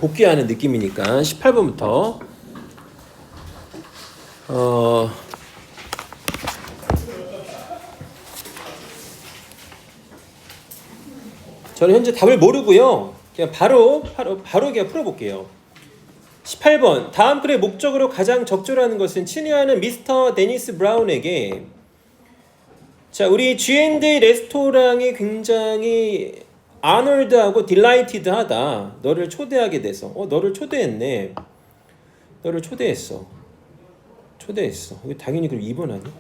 복귀하는 느낌이니까 18번부터 저는 현재 답을 모르고요. 그냥 바로 그냥 풀어볼게요. 18번. 다음 글의 목적으로 가장 적절한 것은 친애하는 미스터 데니스 브라운에게 자, 우리 G&A 레스토랑이 굉장히 honored하고 delighted하다. 너를 초대하게 돼서. 너를 초대했네. 너를 초대했어. 이거 당연히 그럼 2번 아니야?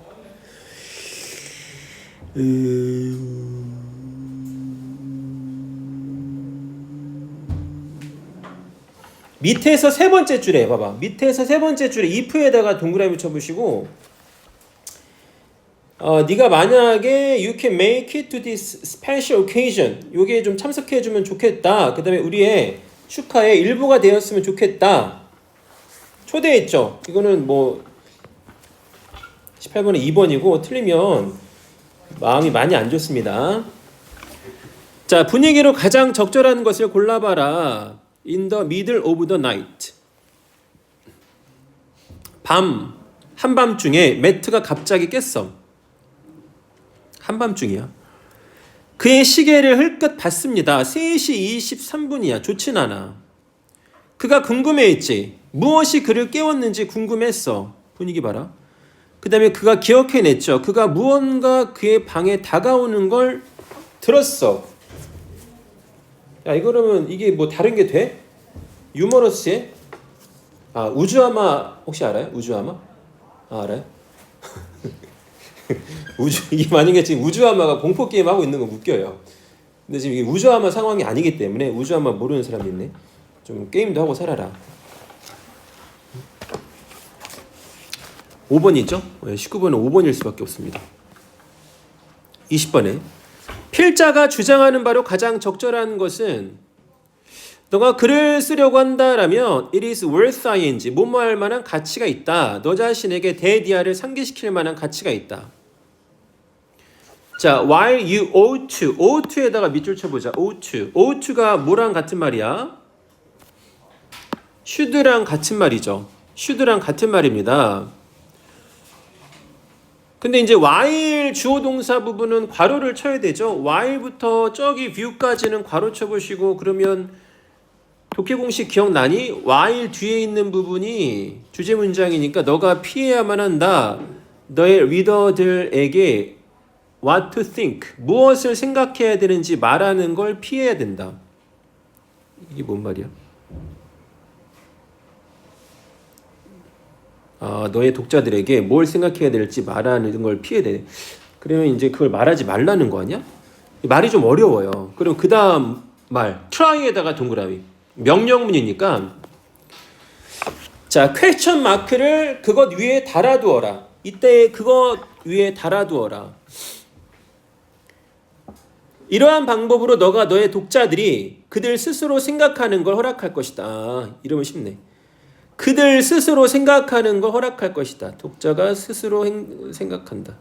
밑에서 세 번째 줄에 봐봐. 밑에서 세 번째 줄에 if에다가 동그라미 쳐보시고 네가 만약에 you can make it to this special occasion 요게 좀 참석해주면 좋겠다. 그 다음에 우리의 축하의 일부가 되었으면 좋겠다. 초대했죠. 이거는 뭐 18번에 2번이고 틀리면 마음이 많이 안 좋습니다. 자, 분위기로 가장 적절한 것을 골라봐라. In the middle of the night. 한밤중에 매트가 갑자기 깼어. 한밤중이야. 그의 시계를 흘끗 봤습니다. 3시 23분이야. 좋진 않아. 그가 궁금해했지. 무엇이 그를 깨웠는지 궁금했어. 분위기 봐라. 그 다음에 그가 기억해냈죠. 그가 무언가 그의 방에 다가오는 걸 들었어. 야, 이거라면 이게 뭐 다른 게 돼? 유머러스해? 우주하마 혹시 알아요? 우주하마? 알아요? 이게 만약에 지금 우주하마가 공포 게임 하고 있는 거 웃겨요. 근데 지금 이게 우주하마 상황이 아니기 때문에 우주하마 모르는 사람이 있네. 좀 게임도 하고 살아라. 5번이죠? 19번은 5번일 수밖에 없습니다. 20번에 필자가 주장하는 바로 가장 적절한 것은 너가 글을 쓰려고 한다라면 it is worth ing 뭐뭐 할 만한 가치가 있다. 너 자신에게 대디아를 상기시킬 만한 가치가 있다. 자, while you ought to에다가 밑줄 쳐보자. ought to가 뭐랑 같은 말이야? should랑 같은 말이죠. should랑 같은 말입니다. 근데 이제 while 주어 동사 부분은 괄호를 쳐야 되죠. while부터 저기 view까지는 괄호 쳐보시고 그러면 독해 공식 기억나니? while 뒤에 있는 부분이 주제 문장이니까 너가 피해야만 한다. 너의 리더들에게 what to think, 무엇을 생각해야 되는지 말하는 걸 피해야 된다. 이게 뭔 말이야? 너의 독자들에게 뭘 생각해야 될지 말하는 걸 피해야 돼. 그러면 이제 그걸 말하지 말라는 거 아니야? 말이 좀 어려워요. 그럼 그 다음 말 try에다가 동그라미. 명령문이니까 자, 퀘스천 마크를 그것 위에 달아두어라. 이때 그것 위에 달아두어라. 이러한 방법으로 너가 너의 독자들이 그들 스스로 생각하는 걸 허락할 것이다. 이러면 쉽네. 그들 스스로 생각하는 걸 허락할 것이다. 독자가 스스로 생각한다.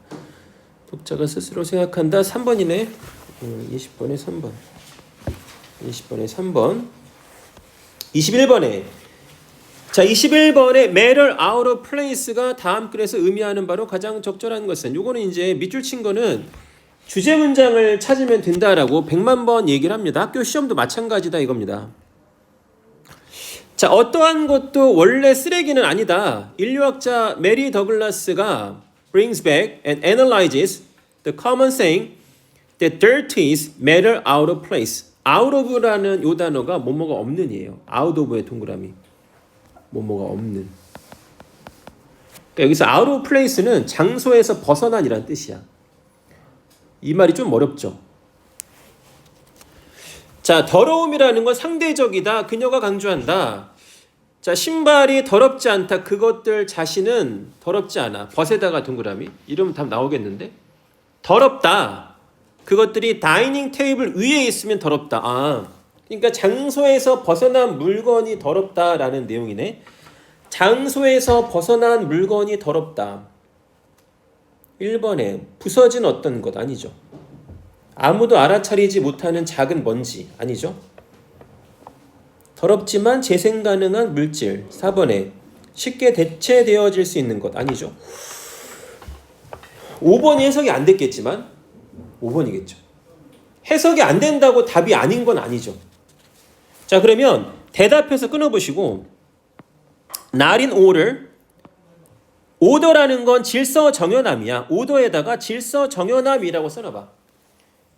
독자가 스스로 생각한다. 3번이네. 20번에 3번. 20번에 3번. 21번에 자, 21번에 matter out of place가 다음 글에서 의미하는 바로 가장 적절한 것은 요거는 이제 밑줄 친 거는 주제 문장을 찾으면 된다라고 100만 번 얘기를 합니다. 학교 시험도 마찬가지다 이겁니다. 자, 어떠한 것도 원래 쓰레기는 아니다. 인류학자 메리 더글라스가 brings back and analyzes the common saying that dirt is matter out of place. out of라는 요 단어가 뭐뭐가 없는이에요. out of의 동그라미. 뭐뭐가 없는. 그러니까 여기서 out of place는 장소에서 벗어난이라는 뜻이야. 이 말이 좀 어렵죠. 자, 더러움이라는 건 상대적이다. 그녀가 강조한다. 자, 신발이 더럽지 않다. 그것들 자신은 더럽지 않아. 벗에다가 동그라미. 이러면 답 나오겠는데? 더럽다. 그것들이 다이닝 테이블 위에 있으면 더럽다. 그러니까 장소에서 벗어난 물건이 더럽다라는 내용이네. 장소에서 벗어난 물건이 더럽다. 1번에 부서진 어떤 것 아니죠. 아무도 알아차리지 못하는 작은 먼지 아니죠. 더럽지만 재생 가능한 물질. 4번에 쉽게 대체되어질 수 있는 것. 아니죠. 5번이 해석이 안 됐겠지만 5번이겠죠. 해석이 안 된다고 답이 아닌 건 아니죠. 자, 그러면 대답해서 끊어보시고 not in order. 오더라는 건 질서 정연함이야. 오더에다가 질서 정연함이라고 써놔봐.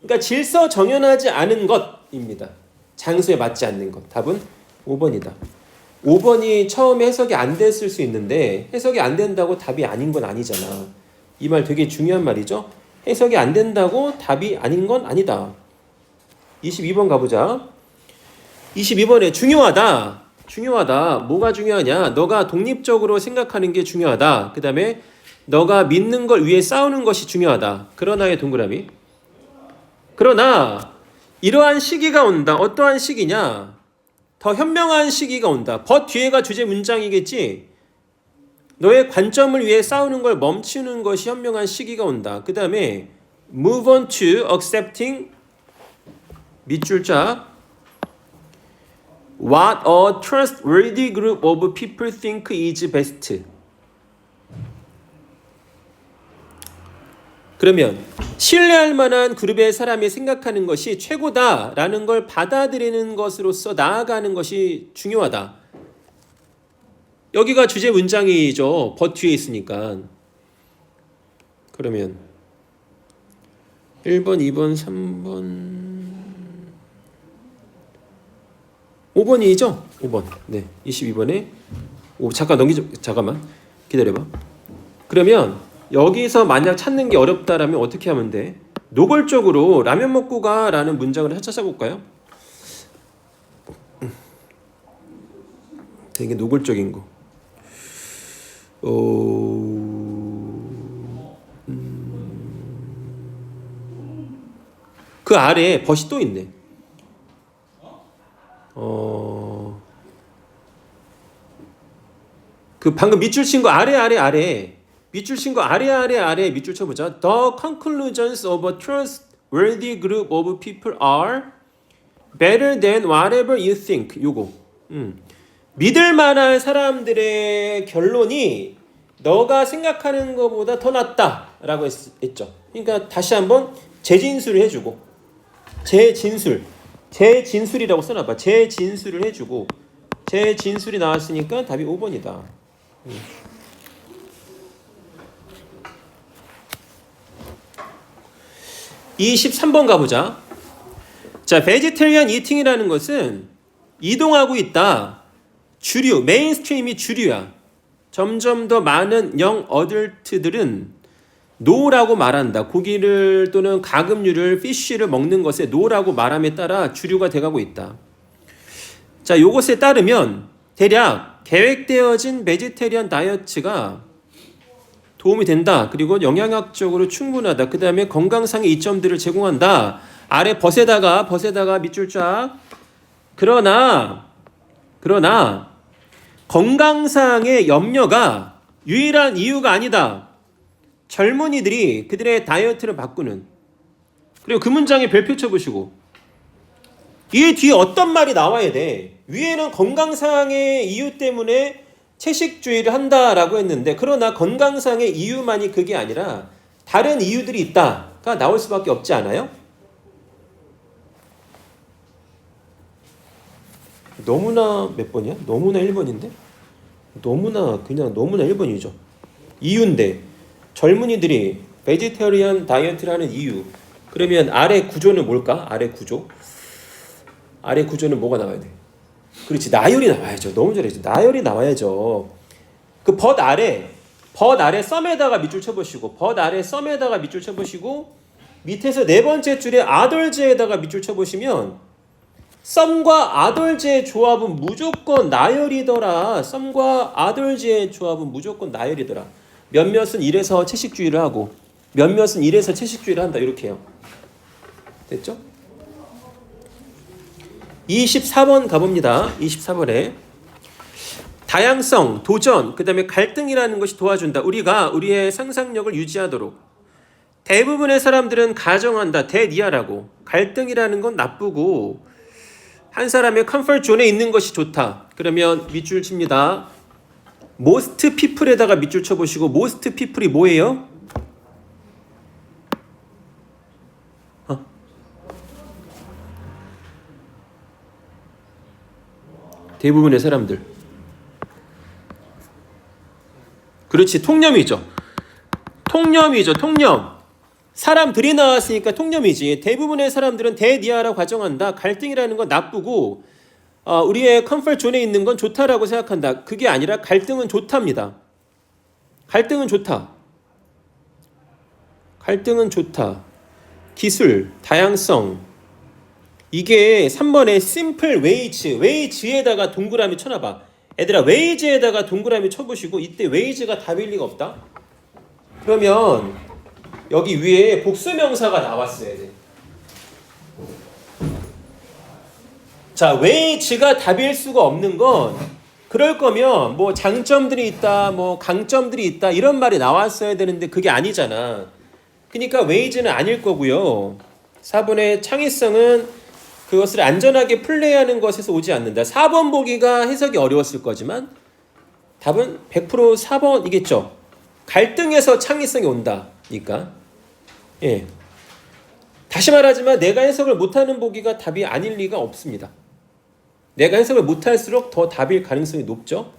그러니까 질서 정연하지 않은 것입니다. 장소에 맞지 않는 것. 답은 5번이다. 5번이 처음에 해석이 안 됐을 수 있는데 해석이 안 된다고 답이 아닌 건 아니잖아. 이 말 되게 중요한 말이죠. 해석이 안 된다고 답이 아닌 건 아니다. 22번 가보자. 22번에 중요하다. 중요하다. 뭐가 중요하냐? 너가 독립적으로 생각하는 게 중요하다. 그 다음에 너가 믿는 걸 위해 싸우는 것이 중요하다. 그러나의 동그라미. 그러나 이러한 시기가 온다. 어떠한 시기냐? 더 현명한 시기가 온다. 벗 뒤에가 주제 문장이겠지. 너의 관점을 위해 싸우는 걸 멈추는 것이 현명한 시기가 온다. 그 다음에 move on to accepting 밑줄자 what a trustworthy group of people think is best. 그러면 신뢰할 만한 그룹의 사람이 생각하는 것이 최고다라는 걸 받아들이는 것으로서 나아가는 것이 중요하다. 여기가 주제 문장이죠. 벗 뒤에 있으니까. 그러면 1번, 2번, 3번 5번이죠? 5번. 네. 22번에 잠깐만. 기다려봐. 그러면 여기서 만약 찾는 게 어렵다라면 어떻게 하면 돼? 노골적으로 라면 먹고 가라는 문장을 찾아볼까요? 되게 노골적인 거. 그 아래에 벗이 또 있네. 그 방금 밑줄 친 거 아래 밑줄 친 거 아래 밑줄 쳐보자. The conclusions of a trustworthy group of people are better than whatever you think. 요거. 믿을 만한 사람들의 결론이 너가 생각하는 것보다 더 낫다라고 했죠. 그러니까 다시 한번 재진술을 해주고 재진술이라고 써놔봐. 재진술을 해주고 재진술이 나왔으니까 답이 5번이다. 23번 가보자. 자, 베지테리안 이팅이라는 것은 이동하고 있다. 주류, 메인스트림이 주류야. 점점 더 많은 영 어덜트들은 노라고 말한다. 고기를 또는 가금류를, 피쉬를 먹는 것에 노라고 말함에 따라 주류가 돼가고 있다. 자, 요것에 따르면 대략 계획되어진 베지테리안 다이어트가 도움이 된다. 그리고 영양학적으로 충분하다. 그 다음에 건강상의 이점들을 제공한다. 아래 벗에다가 밑줄 쫙. 그러나 건강상의 염려가 유일한 이유가 아니다. 젊은이들이 그들의 다이어트를 바꾸는. 그리고 그 문장에 별표 쳐보시고 이 뒤에 어떤 말이 나와야 돼. 위에는 건강상의 이유 때문에 채식주의를 한다라고 했는데 그러나 건강상의 이유만이 그게 아니라 다른 이유들이 있다가 나올 수밖에 없지 않아요? 너무나 몇 번이야? 너무나 1번인데? 너무나 1번이죠. 이유인데 젊은이들이 베지테리안 다이어트를 하는 이유. 그러면 아래 구조는 뭘까? 아래 구조는 뭐가 나와야 돼? 그렇지, 나열이 나와야죠. 너무 잘했죠. 나열이 나와야죠. 그 벗 아래 썸에다가 밑줄 쳐보시고 밑에서 네 번째 줄에 아덜즈에다가 밑줄 쳐보시면 썸과 아덜즈의 조합은 무조건 나열이더라. 몇몇은 이래서 채식주의를 하고 몇몇은 이래서 채식주의를 한다. 이렇게 해요. 됐죠? 24번 가봅니다. 24번에 다양성, 도전, 그 다음에 갈등이라는 것이 도와준다. 우리가 우리의 상상력을 유지하도록. 대부분의 사람들은 가정한다. 대니아라고. 갈등이라는 건 나쁘고 한 사람의 컴포트 존에 있는 것이 좋다. 그러면 밑줄 칩니다. most people에다가 밑줄 쳐보시고 most people이 뭐예요? 대부분의 사람들. 그렇지, 통념이죠. 통념. 사람들이 나왔으니까 통념이지. 대부분의 사람들은 대니아라고 가정한다. 갈등이라는 건 나쁘고 우리의 컴포트 존에 있는 건 좋다라고 생각한다. 그게 아니라 갈등은 좋답니다. 갈등은 좋다. 기술, 다양성. 이게 3번에 simple wage에다가 동그라미 쳐놔봐. 얘들아, wage에다가 동그라미 쳐보시고 이때 wage가 답일 리가 없다. 그러면 여기 위에 복수명사가 나왔어야 돼. 자, wage가 답일 수가 없는 건 그럴 거면 뭐 장점들이 있다, 뭐 강점들이 있다 이런 말이 나왔어야 되는데 그게 아니잖아. 그러니까 wage는 아닐 거고요. 4번의 창의성은 그것을 안전하게 플레이하는 것에서 오지 않는다. 4번 보기가 해석이 어려웠을 거지만 답은 100% 4번이겠죠. 갈등에서 창의성이 온다니까. 예. 다시 말하지만 내가 해석을 못하는 보기가 답이 아닐 리가 없습니다. 내가 해석을 못할수록 더 답일 가능성이 높죠.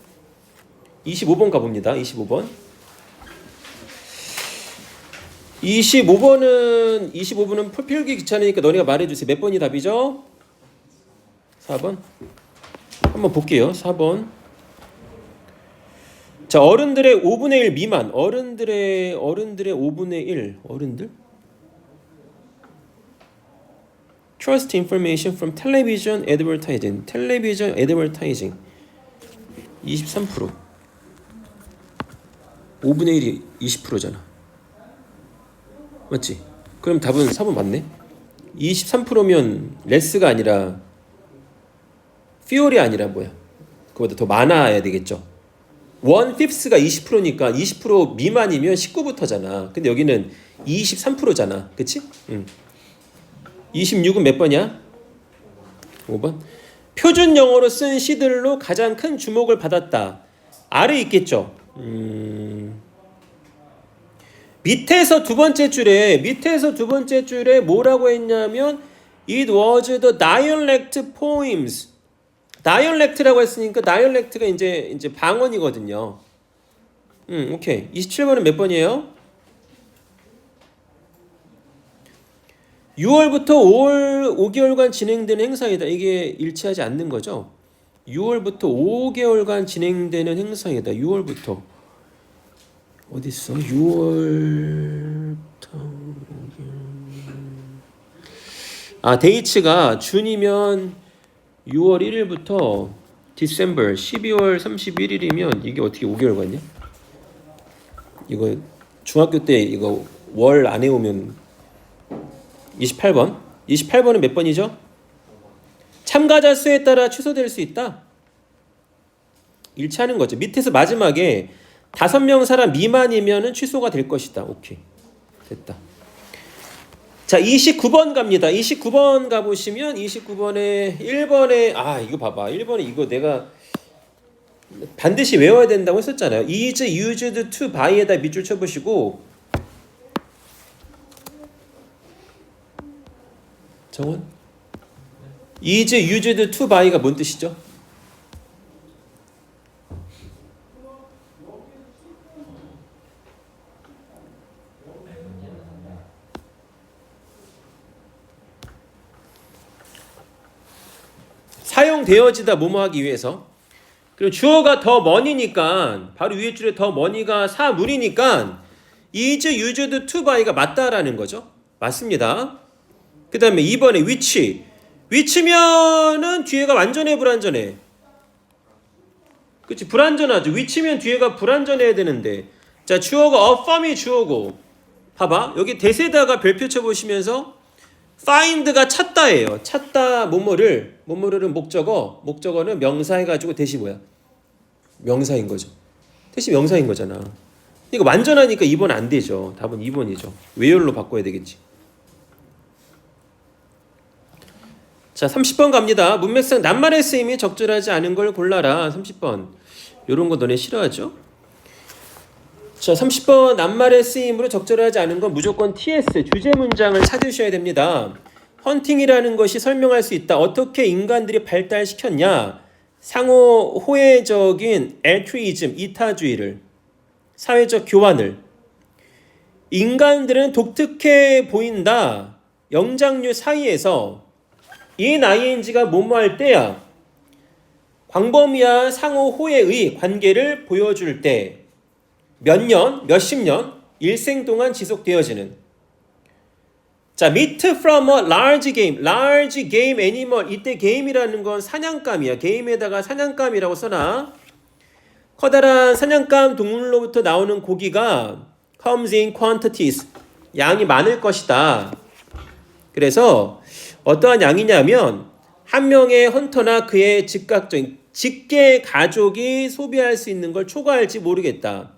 25번 가봅니다. 25번은 필기 귀찮으니까 너네가 말해주세요. 몇 번이 답이죠? 4번. 한번 볼게요. 4번. 자, 어른들의 5분의 1 미만. 어른들의 5분의 1. 어른들? Trust information from television advertising. 텔레비전 애드버타이징. 23%. 5분의 1이 20%잖아. 맞지? 그럼 답은 4번 맞네? 23%면 레스가 아니라 fear이 아니라 뭐야? 그보다 더 많아야 되겠죠. 1/5가 20%니까 20% 미만이면 19부터잖아. 근데 여기는 23%잖아. 그치? 26은 몇 번이야? 5번. 표준 영어로 쓴 시들로 가장 큰 주목을 받았다. 아래 있겠죠? 밑에서 두 번째 줄에 뭐라고 했냐면 It was the dialect poems. dialect라고 했으니까 dialect가 이제 방언이거든요. 오케이. 27번은 몇 번이에요? 6월부터 5월 5개월간 진행되는 행사이다. 이게 일치하지 않는 거죠. 6월부터 5개월간 진행되는 행사이다. 6월부터 어디 있어? 6월부터 데이츠가 준이면 6월 1일부터 디셈버 12월 31일이면 이게 어떻게 5개월 갔냐? 이거 중학교 때 이거 월 안 해오면 28번. 28번은 몇 번이죠? 참가자 수에 따라 취소될 수 있다. 일치하는 거죠. 밑에서 마지막에 5명 사람 미만이면은 취소가 될 것이다. 오케이. 됐다. 자, 29번 갑니다. 29번 가보시면 29번에 1번에 이거 봐봐. 1번에 이거 내가 반드시 외워야 된다고 했었잖아요. is used to buy에다 밑줄 쳐보시고 정원? is used to buy가 뭔 뜻이죠? 사용되어지다 뭐뭐하기 위해서. 그리고 주어가 더 money니까 바로 위에 줄에 더 money가 사물이니까 is used to buy가 맞다라는 거죠. 맞습니다. 그 다음에 2번에 which면은 뒤에가 완전해 불완전해? 그치, 불완전하죠. which면 뒤에가 불완전해야 되는데, 자, 주어가 affirm이 주어고, 봐봐, 여기 대세다가 별표 쳐보시면서 find가 찾다예요. 찾다 뭐뭐를 목적어는 명사 해가지고 대시 뭐야? 명사인 거죠. 대시 명사인 거잖아. 이거 완전하니까 2번 안 되죠. 답은 2번이죠. 외열로 바꿔야 되겠지. 자, 30번 갑니다. 문맥상 낱말의 쓰임이 적절하지 않은 걸 골라라. 30번. 요런 거 너네 싫어하죠? 자, 30번 낱말의 쓰임으로 적절하지 않은 건 무조건 TS, 주제 문장을 찾으셔야 됩니다. 헌팅이라는 것이 설명할 수 있다. 어떻게 인간들이 발달시켰냐? 상호 호혜적인 엘트루이즘, 이타주의를, 사회적 교환을. 인간들은 독특해 보인다. 영장류 사이에서 in ing가 뭐뭐 할 때야. 광범위한 상호 호혜의 관계를 보여줄 때 몇 년, 몇십 년, 일생 동안 지속되어지는. 자, meat from a large game animal. 이때 game이라는 건 사냥감이야. game에다가 사냥감이라고 써놔. 커다란 사냥감 동물로부터 나오는 고기가 comes in quantities. 양이 많을 것이다. 그래서 어떠한 양이냐면 한 명의 헌터나 그의 직계 가족이 소비할 수 있는 걸 초과할지 모르겠다.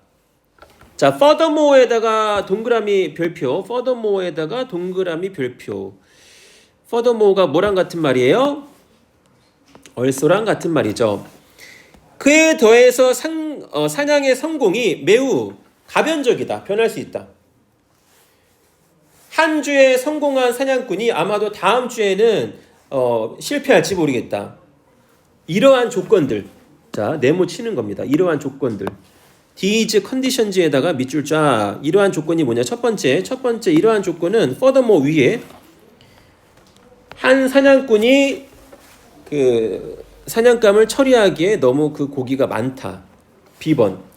자, furthermore에다가 동그라미 별표, furthermore에다가 동그라미 별표. furthermore가 뭐랑 같은 말이에요? 얼소랑 같은 말이죠. 그에 더해서 사냥의 성공이 매우 가변적이다. 변할 수 있다. 한 주에 성공한 사냥꾼이 아마도 다음 주에는 실패할지 모르겠다. 이러한 조건들. 자, 네모 치는 겁니다. 이러한 조건들. these conditions에다가 밑줄 쫙. 이러한 조건이 뭐냐? 첫 번째 이러한 조건은 furthermore 위에 한 사냥꾼이 그 사냥감을 처리하기에 너무 그 고기가 많다. B번.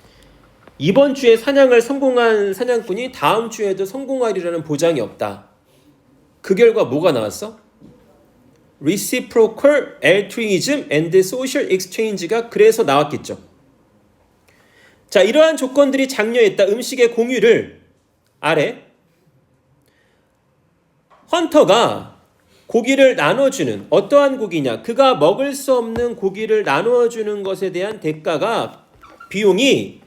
이번 주에 사냥을 성공한 사냥꾼이 다음 주에도 성공하리라는 보장이 없다. 그 결과 뭐가 나왔어? reciprocal altruism and social exchange가 그래서 나왔겠죠. 자, 이러한 조건들이 장려했다. 음식의 공유를 아래 헌터가 고기를 나눠주는, 어떠한 고기냐? 그가 먹을 수 없는 고기를 나누어주는 것에 대한 대가가, 비용이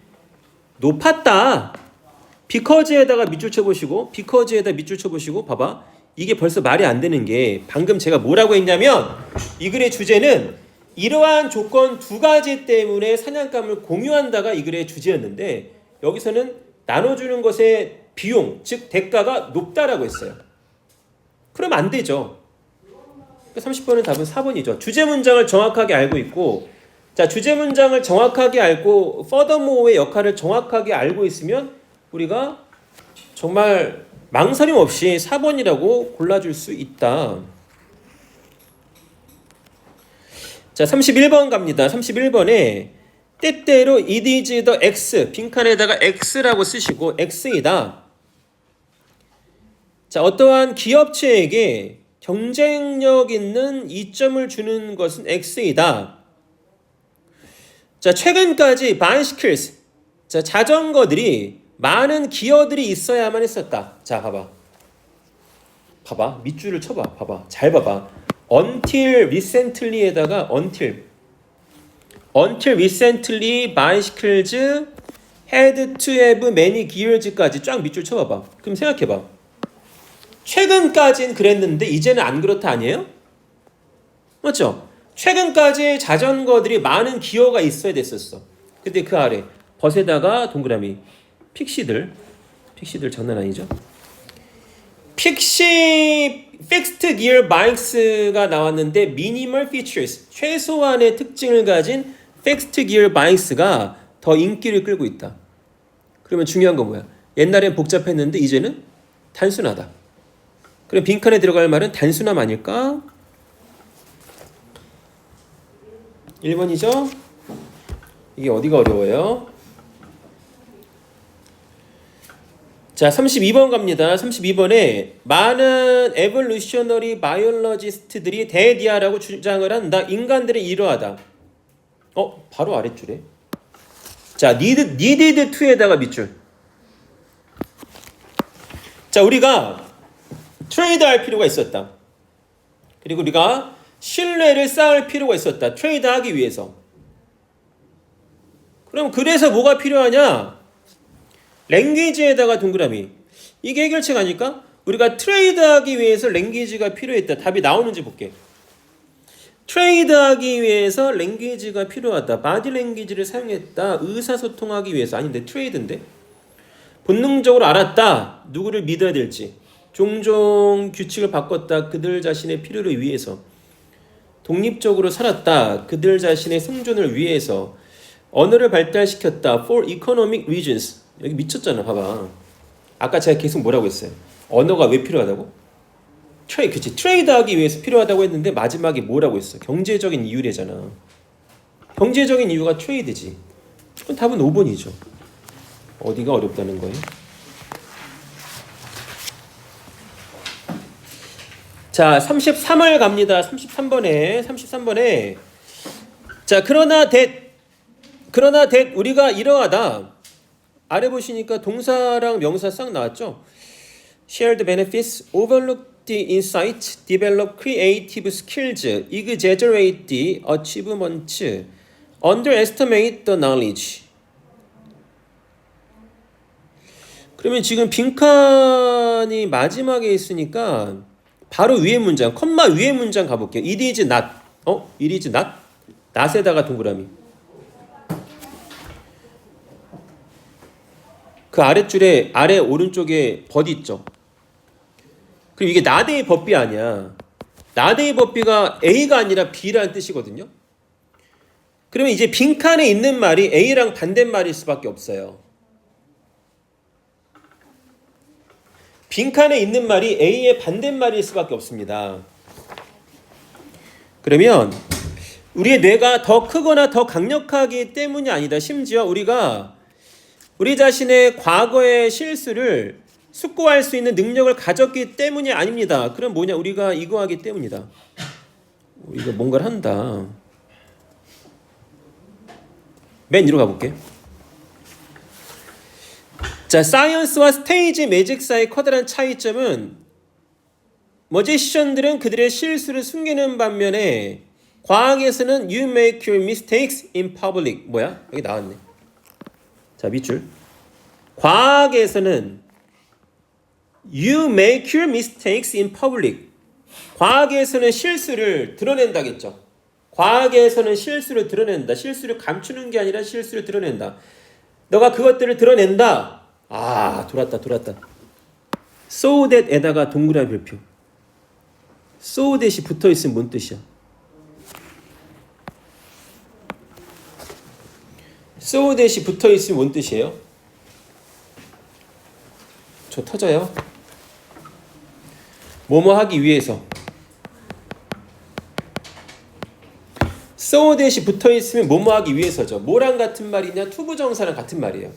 높았다. because에다가 밑줄 쳐보시고, because에다 밑줄 쳐보시고, 봐봐. 이게 벌써 말이 안 되는 게, 방금 제가 뭐라고 했냐면 이 글의 주제는 이러한 조건 두 가지 때문에 사냥감을 공유한다가 이 글의 주제였는데, 여기서는 나눠주는 것의 비용, 즉 대가가 높다라고 했어요. 그럼 안 되죠. 30번은 답은 4번이죠. 주제 문장을 정확하게 알고 있고, 자, 주제 문장을 정확하게 알고 furthermore의 역할을 정확하게 알고 있으면 우리가 정말 망설임 없이 4번이라고 골라줄 수 있다. 자, 31번 갑니다. 31번에 때때로 it is the X, 빈칸에다가 X라고 쓰시고 X이다. 자, 어떠한 기업체에게 경쟁력 있는 이점을 주는 것은 X이다. 자, 최근까지 bicycles, 자, 자전거들이 많은 기어들이 있어야만 했었다. 자, 봐봐. 밑줄을 쳐봐. 봐봐. 잘 봐봐. until recently에다가 until recently bicycles had to have many gears까지 쫙 밑줄 쳐봐봐. 그럼 생각해봐. 최근까진 그랬는데 이제는 안 그렇다 아니에요? 맞죠? 최근까지 자전거들이 많은 기어가 있어야 됐었어. 근데 그 아래 벗에다가 동그라미 픽시들 장난 아니죠? 픽시 fixed gear bikes가 나왔는데 minimal features, 최소한의 특징을 가진 fixed gear bikes가 더 인기를 끌고 있다. 그러면 중요한 건 뭐야? 옛날엔 복잡했는데 이제는 단순하다. 그럼 빈칸에 들어갈 말은 단순함 아닐까? 1번이죠? 이게 어디가 어려워요? 자, 32번 갑니다. 32번에 많은 evolutionary biologist들이 대디아라고 주장을 한다. 인간들은 이러하다. 바로 아랫줄에. 자, needed to에다가 밑줄. 자, 우리가 트레이드할 필요가 있었다. 그리고 우리가 신뢰를 쌓을 필요가 있었다. 트레이드하기 위해서. 그럼 그래서 뭐가 필요하냐? 랭귀지에다가 동그라미. 이게 해결책 아닐까? 우리가 트레이드하기 위해서 랭귀지가 필요했다. 답이 나오는지 볼게. 트레이드하기 위해서 랭귀지가 필요하다. 바디 랭귀지를 사용했다. 의사소통하기 위해서. 아닌데 트레이드인데. 본능적으로 알았다. 누구를 믿어야 될지. 종종 규칙을 바꿨다. 그들 자신의 필요를 위해서. 독립적으로 살았다. 그들 자신의 생존을 위해서. 언어를 발달시켰다. For economic reasons. 여기 미쳤잖아. 봐봐. 아까 제가 계속 뭐라고 했어요? 언어가 왜 필요하다고? 그치. 트레이드하기 위해서 필요하다고 했는데 마지막에 뭐라고 했어? 경제적인 이유래잖아. 경제적인 이유가 트레이드지. 그럼 답은 5번이죠. 어디가 어렵다는 거예요? 자, 33을 갑니다. 33번에 자, 그러나 that 우리가 이러하다. 아래 보시니까 동사랑 명사 싹 나왔죠? Share the benefits, overlook the insight, develop creative skills, exaggerate the achievements, underestimate the knowledge. 그러면 지금 빈칸이 마지막에 있으니까 바로 위에 문장, 컴마 위에 문장 가볼게요. It is not. It is not. not에다가 동그라미. 그 아랫줄에 아래 오른쪽에 but 있죠. 그리고 이게 not의 법비 아니야. not의 법비가 A가 아니라 B라는 뜻이거든요. 그러면 이제 빈칸에 있는 말이 A랑 반대말일 수밖에 없어요. 빈칸에 있는 말이 A의 반대말일 수밖에 없습니다. 그러면 우리의 뇌가 더 크거나 더 강력하기 때문이 아니다. 심지어 우리가 우리 자신의 과거의 실수를 숙고할 수 있는 능력을 가졌기 때문이 아닙니다. 그럼 뭐냐? 우리가 이거 하기 때문이다. 우리가 뭔가를 한다. 맨 위로 가볼게. 자, 사이언스와 스테이지 매직사의 커다란 차이점은 머지션들은 그들의 실수를 숨기는 반면에 과학에서는 you make your mistakes in public. 뭐야? 여기 나왔네. 자, 밑줄. 과학에서는 you make your mistakes in public. 과학에서는 실수를 드러낸다겠죠. 과학에서는 실수를 드러낸다. 실수를 감추는 게 아니라 실수를 드러낸다. 너가 그것들을 드러낸다. 아, 돌았다. So that에다가 동그라미 별표. So that이 붙어있으면 뭔 뜻이야? So that이 붙어있으면 뭔 뜻이에요? 저 터져요. 뭐뭐 하기 위해서. So that이 붙어있으면 뭐뭐 하기 위해서죠. 뭐랑 같은 말이냐? 투부정사랑 같은 말이에요.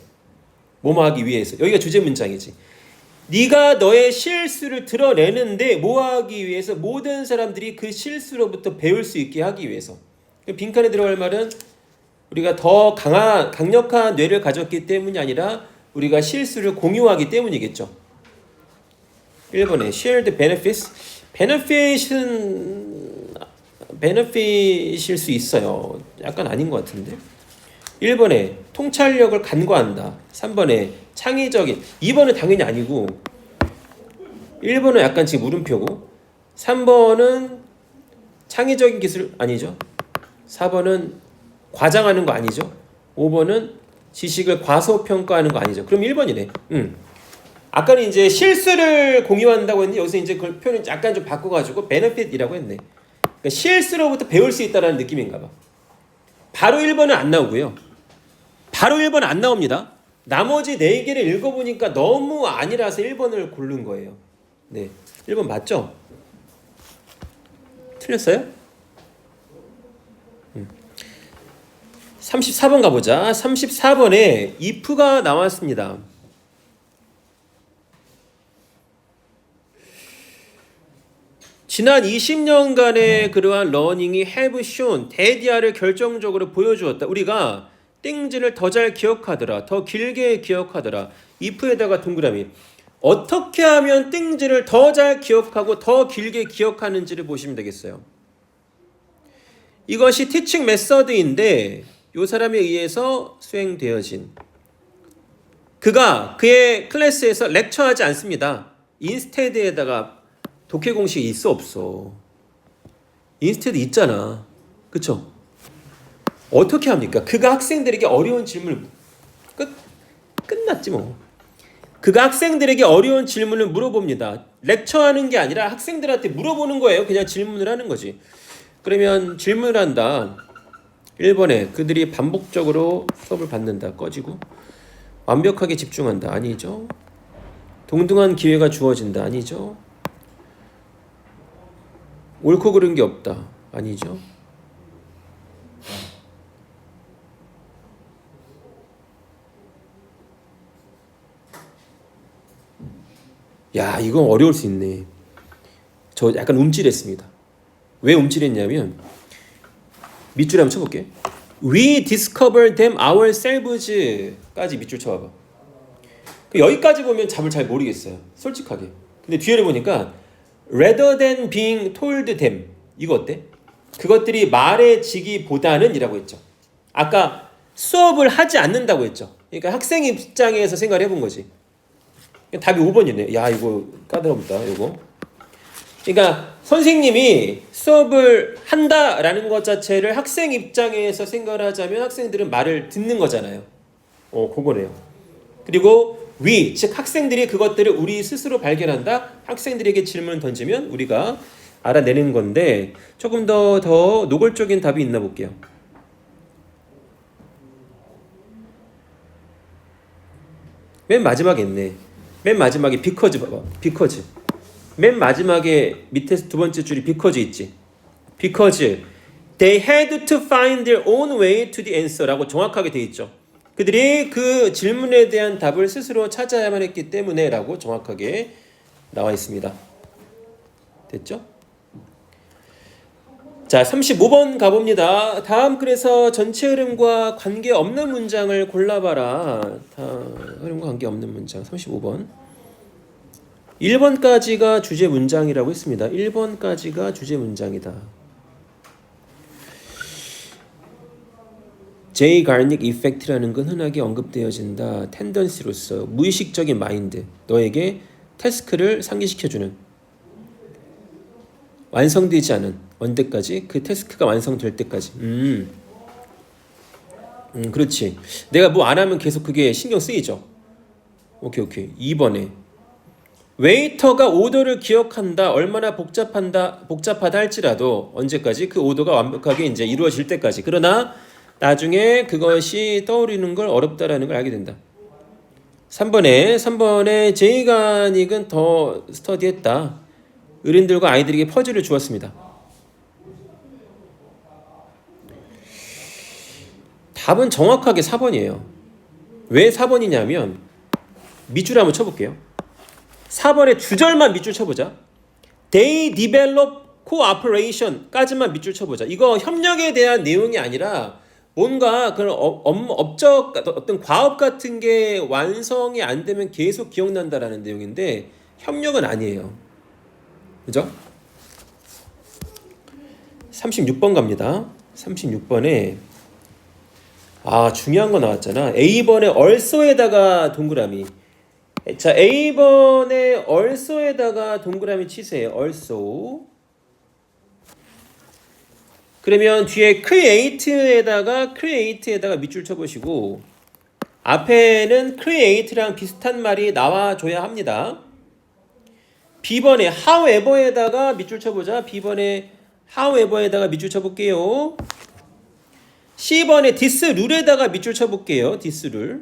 뭐뭐 하기 위해서. 여기가 주제 문장이지. 네가 너의 실수를 드러내는데 뭐 하기 위해서? 모든 사람들이 그 실수로부터 배울 수 있게 하기 위해서. 빈칸에 들어갈 말은 우리가 더 강력한 뇌를 가졌기 때문이 아니라 우리가 실수를 공유하기 때문이겠죠. 1번에 share the benefits. benefit일 수 있어요. 약간 아닌 것 같은데. 1번에 통찰력을 간과한다. 3번에 창의적인. 2번은 당연히 아니고 1번은 약간 지금 물음표고 3번은 창의적인 기술 아니죠. 4번은 과장하는 거 아니죠. 5번은 지식을 과소평가하는 거 아니죠. 그럼 1번이네. 아까는 이제 실수를 공유한다고 했는데 여기서 이제 그 표현을 약간 좀 바꿔가지고 benefit이라고 했네. 그러니까 실수로부터 배울 수 있다는 느낌인가 봐. 바로 1번은 안 나오고요. 바로 1번 안 나옵니다. 나머지 4개를 읽어보니까 너무 아니라서 1번을 고른 거예요. 네, 1번 맞죠? 틀렸어요? 34번 가보자. 34번에 if가 나왔습니다. 지난 20년간의 그러한 러닝이 have shown, 대디아를 결정적으로 보여주었다. 우리가 땡즈를 더 잘 기억하더라. 더 길게 기억하더라. if에다가 동그라미. 어떻게 하면 땡즈를 더 잘 기억하고 더 길게 기억하는지를 보시면 되겠어요. 이것이 티칭 메서드인데 이 사람에 의해서 수행되어진. 그가 그의 클래스에서 렉처하지 않습니다. 인스테드에다가 독해 공식이 있어 없어? 인스테드 있잖아. 그쵸? 어떻게 합니까? 그가 학생들에게 어려운 질문을 끝났지 뭐. 그가 학생들에게 어려운 질문을 물어봅니다. 렉처하는 게 아니라 학생들한테 물어보는 거예요. 그냥 질문을 하는 거지. 그러면 질문을 한다. 1번에 그들이 반복적으로 수업을 받는다. 꺼지고. 완벽하게 집중한다. 아니죠. 동등한 기회가 주어진다. 아니죠. 옳고 그른 게 없다. 아니죠. 야, 이건 어려울 수 있네. 저 약간 움찔했습니다. 왜 움찔했냐면 밑줄 한번 쳐볼게. We discovered them ourselves까지 밑줄 쳐봐봐. 여기까지 보면 답을 잘 모르겠어요. 솔직하게. 근데 뒤에를 보니까 rather than being told them 이거 어때? 그것들이 말해지기보다는 이라고 했죠. 아까 수업을 하지 않는다고 했죠. 그러니까 학생 입장에서 생각을 해본 거지. 답이 5번이네. 야, 이거 까다롭다. 이거. 그러니까 선생님이 수업을 한다라는 것 자체를 학생 입장에서 생각을 하자면 학생들은 말을 듣는 거잖아요. 그거네요. 그리고 we, 즉 학생들이 그것들을 우리 스스로 발견한다. 학생들에게 질문을 던지면 우리가 알아내는 건데 조금 더 노골적인 답이 있나 볼게요. 맨 마지막에 있네. 맨 마지막에 because 봐봐. because. 맨 마지막에 밑에 두 번째 줄이 because 있지. because they had to find their own way to the answer라고 정확하게 돼 있죠. 그들이 그 질문에 대한 답을 스스로 찾아야만 했기 때문에라고 정확하게 나와 있습니다. 됐죠? 자, 35번 가봅니다. 다음 글에서 전체 흐름과 관계없는 문장을 골라봐라. 흐름과 관계없는 문장 35번. 1번까지가 주제 문장이라고 했습니다. 1번까지가 주제 문장이다. 제이 가르닉 이펙트라는 건 흔하게 언급되어진다. 텐던시로서 무의식적인 마인드, 너에게 태스크를 상기시켜주는 완성되지 않은 언제까지? 그 태스크가 완성될 때까지. 그렇지. 내가 뭐 안 하면 계속 그게 신경 쓰이죠. 오케이. 2번에 웨이터가 오더를 기억한다. 얼마나 복잡하다 할지라도 언제까지? 그 오더가 완벽하게 이제 이루어질 때까지. 그러나 나중에 그것이 떠오르는 걸 어렵다라는 걸 알게 된다. 3번에 제이 가닉은 더 스터디했다. 어른들과 아이들에게 퍼즐을 주었습니다. 답은 정확하게 4번이에요. 왜 4번이냐면 밑줄 한번 쳐볼게요. 4번의 두 절만 밑줄 쳐보자. They develop cooperation까지만 밑줄 쳐보자. 이거 협력에 대한 내용이 아니라 뭔가 그런 업적 어떤 과업 같은 게 완성이 안 되면 계속 기억난다라는 내용인데 협력은 아니에요. 그죠? 36번 갑니다. 36번에 중요한 거 나왔잖아. A번에 also에다가 동그라미. 자, A번에 also에다가 동그라미 치세요. also. 그러면 뒤에 create에다가 밑줄 쳐보시고 앞에는 create랑 비슷한 말이 나와줘야 합니다. B번에 however에다가 밑줄 쳐보자. B번에 however에다가 밑줄 쳐볼게요. C번에 this rule에다가 밑줄 쳐볼게요. this rule.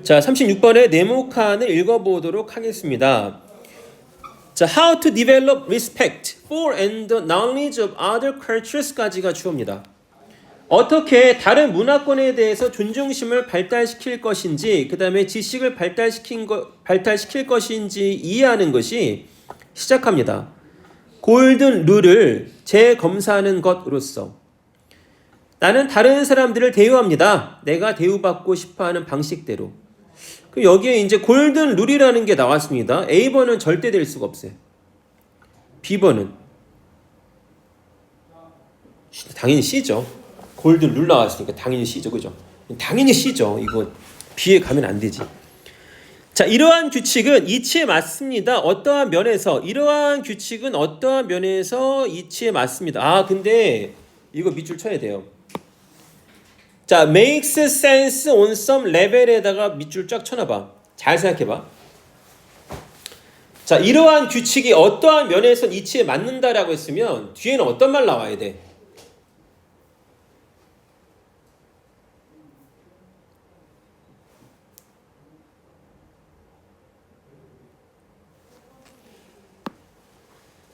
자, 36번의 네모칸을 읽어보도록 하겠습니다. 자, how to develop respect for and the knowledge of other cultures까지가 주어입니다. 어떻게 다른 문화권에 대해서 존중심을 발달시킬 것인지, 그 다음에 지식을 발달시킬 것인지 이해하는 것이 시작합니다. 골든 룰을 재검사하는 것으로서 나는 다른 사람들을 대우합니다. 내가 대우받고 싶어하는 방식대로. 그럼 여기에 이제 골든 룰이라는 게 나왔습니다. A번은 절대 될 수가 없어요. B번은 당연히 C죠. 골든 룰 나왔으니까 당연히 C죠. 그죠? 당연히 C죠. 이거 B에 가면 안 되지. 자, 이러한 규칙은 이치에 맞습니다. 어떠한 면에서 이러한 규칙은 어떠한 면에서 이치에 맞습니다. 아, 근데 이거 밑줄 쳐야 돼요. 자, makes sense on some level에다가 밑줄 쫙 쳐놔봐. 잘 생각해봐. 자, 이러한 규칙이 어떠한 면에서 이치에 맞는다라고 했으면 뒤에는 어떤 말 나와야 돼?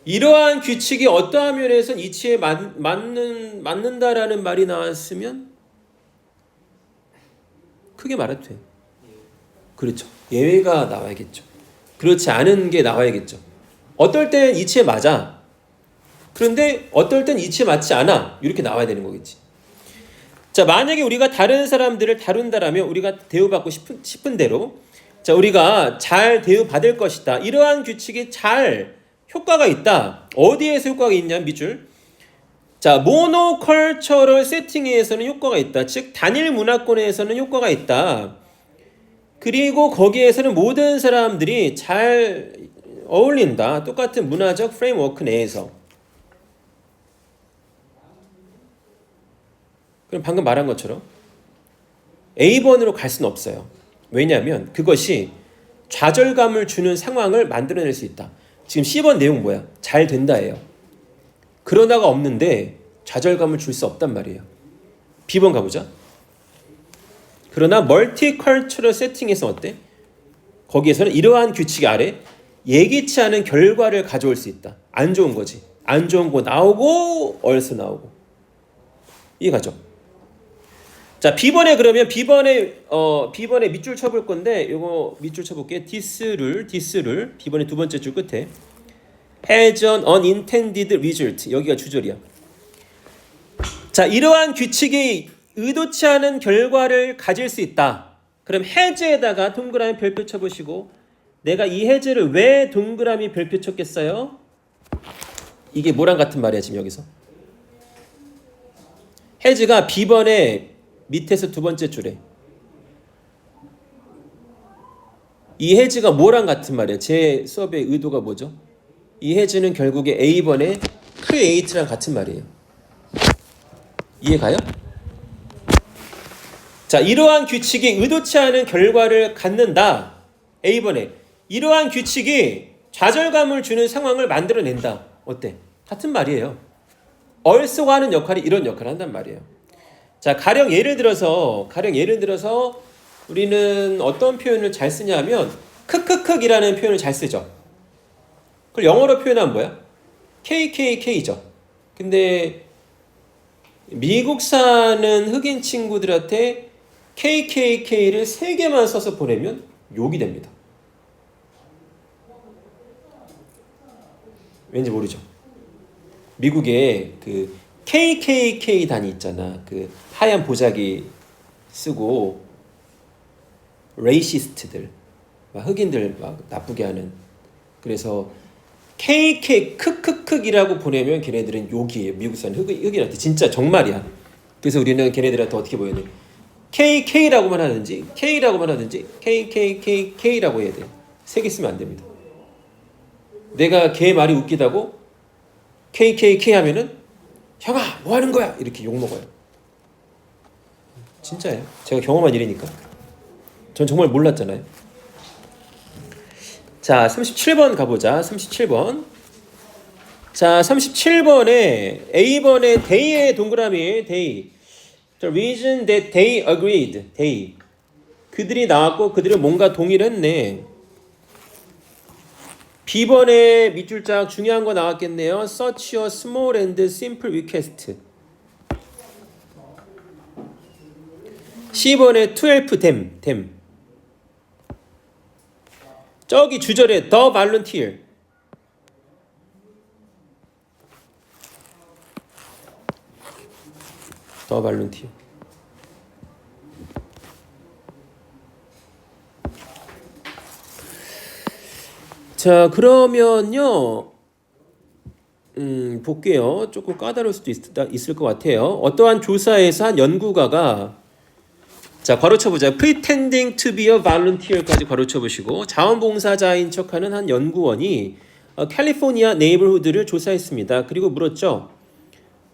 이러한 규칙이 어떠한 면에서 이치에 맞는다라는 말이 나왔으면 크게 말해도 돼요. 그렇죠. 예외가 나와야겠죠. 그렇지 않은 게 나와야겠죠. 어떨 땐 이치에 맞아. 그런데 어떨 땐 이치에 맞지 않아. 이렇게 나와야 되는 거겠지. 자, 만약에 우리가 다른 사람들을 다룬다라면 우리가 대우받고 싶은 대로 자, 우리가 잘 대우받을 것이다. 이러한 규칙이 잘 효과가 있다. 어디에서 효과가 있냐? 밑줄. 자, 모노컬처럴 세팅에서는 효과가 있다. 즉 단일 문화권에서는 효과가 있다. 그리고 거기에서는 모든 사람들이 잘 어울린다. 똑같은 문화적 프레임워크 내에서. 그럼 방금 말한 것처럼 A번으로 갈 수는 없어요. 왜냐하면 그것이 좌절감을 주는 상황을 만들어낼 수 있다. 지금 C번 내용 뭐야? 잘 된다예요. 그러다가 없는데 좌절감을 줄 수 없단 말이에요. B번 가보자. 그러나 멀티컬처럴 세팅에서 어때? 거기에서는 이러한 규칙 아래 예기치 않은 결과를 가져올 수 있다. 안 좋은 거지. 안 좋은 거 나오고 얼스 나오고. 이해가죠? 자, B번에 그러면 B번에 밑줄 쳐볼 건데 요거 밑줄 쳐볼게. 디스를 B번의 두 번째 줄 끝에 has an unintended result. 여기가 주절이야. 자, 이러한 규칙이 의도치 않은 결과를 가질 수 있다. 그럼 has에다가 동그라미 별표 쳐보시고 내가 이 has를 왜 동그라미 별표 쳤겠어요? 이게 뭐랑 같은 말이야 지금 여기서? has가 B번의 밑에서 두 번째 줄에 이 has가 뭐랑 같은 말이야? 제 수업의 의도가 뭐죠? 이 has는 결국에 A번의 create랑 같은 말이에요. 이해가요? 자, 이러한 규칙이 의도치 않은 결과를 갖는다. A번에 이러한 규칙이 좌절감을 주는 상황을 만들어낸다. 어때? 같은 말이에요. 얼쏘가 하는 역할이 이런 역할을 한단 말이에요. 자, 가령 예를 들어서 우리는 어떤 표현을 잘 쓰냐면 크크크이라는 표현을 잘 쓰죠. 그걸 영어로 표현하면 뭐야? KKK죠. 근데 미국 사는 흑인 친구들한테 KKK를 3개만 써서 보내면 욕이 됩니다. 왠지 모르죠. 미국에 그 KKK 단위 있잖아. 그 하얀 보자기 쓰고 레이시스트들, 막 흑인들 막 나쁘게 하는. 그래서 KK 크크크이라고 보내면 걔네들은 욕이에요. 미국 사는 흑인한테 진짜 정말이야. 그래서 우리는 걔네들한테 어떻게 보여야 돼? KK라고만 하든지 KKKK라고 해야 돼. 3개 쓰면 안 됩니다. 내가 걔 말이 웃기다고 KKK 하면은 형아 뭐 하는 거야? 이렇게 욕 먹어요. 진짜예요. 제가 경험한 일이니까. 전 정말 몰랐잖아요. 자, 37번 가보자. 37번. 자, 37번에 A번에 they의 동그라미 they. The reason that they agreed. they. 그들이 나왔고 그들은 뭔가 동의를 했네. B번에 밑줄짝 중요한 거 나왔겠네요. Such a small and simple request. C번에 to help them. 저기 주절에 the volunteer. the volunteer. 자, 그러면요. 볼게요. 조금 까다로울 수도 있을 것 같아요. 어떠한 조사에서 한 연구가가 자, 괄호 쳐보자. pretending to be a volunteer까지 괄호 쳐보시고, 자원봉사자인 척하는 한 연구원이 캘리포니아 네이버후드를 조사했습니다. 그리고 물었죠.